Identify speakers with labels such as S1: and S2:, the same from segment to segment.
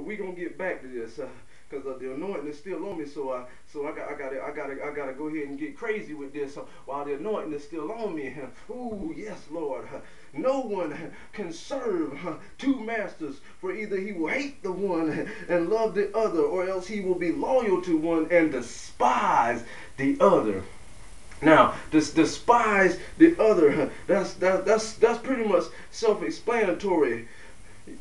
S1: But we gonna get back to this. Cause the anointing is still on me, so I gotta go ahead and get crazy with this while the anointing is still on me. Ooh, yes, Lord. No one can serve two masters, for either he will hate the one and love the other, or else he will be loyal to one and despise the other. Now, despise the other. That's pretty much self-explanatory.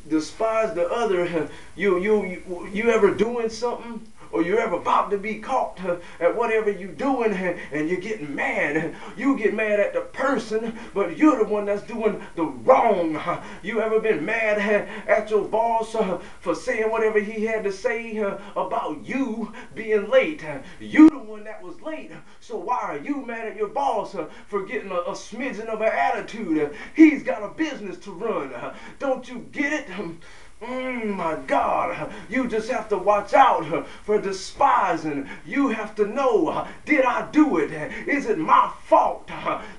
S1: Despise the other. You ever doing something, or you're ever about to be caught at whatever you're doing, and you're getting mad. You get mad at the person, but you're the one that's doing the wrong. You ever been mad at your boss for saying whatever he had to say about you being late? You the one that was late, so why are you mad at your boss for getting a smidgen of an attitude? He's got a business to run. Don't you get it? My God, you just have to watch out for despising. You have to know, did I do it? Is it my fault?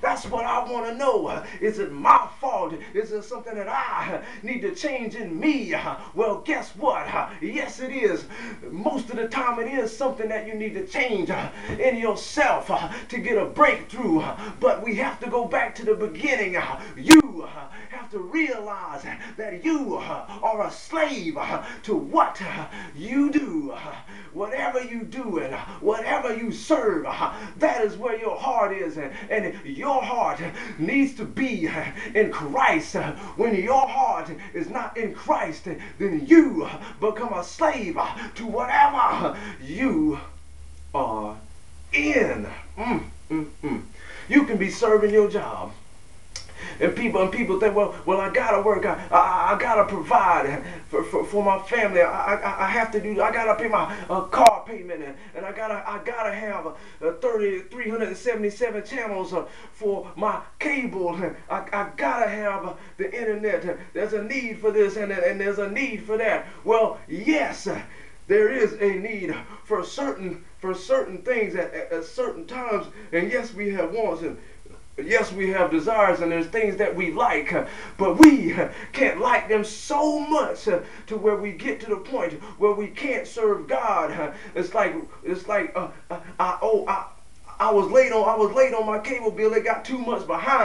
S1: That's what I want to know. Is it my fault? Is there something that I need to change in me? Well, guess what? Yes, it is. Most of the time it is something that you need to change in yourself to get a breakthrough. But we have to go back to the beginning. You have to realize that you are a slave to what you do. Whatever you do and whatever you serve, that is where your heart is. And your heart needs to be in Christ. When your heart is not in Christ, then you become a slave to whatever you are in. You can be serving your job. And people think, well, I gotta work, I gotta provide for my family. I have to do. I gotta pay my car payment, and I gotta have 377 channels for my cable. I gotta have the internet. There's a need for this, and there's a need for that. Well, yes, there is a need for certain things at certain times, and yes, we have wants, and yes, we have desires, and there's things that we like, but we can't like them so much to where we get to the point where we can't serve God. It's like I was late on my cable bill. It got too much behind.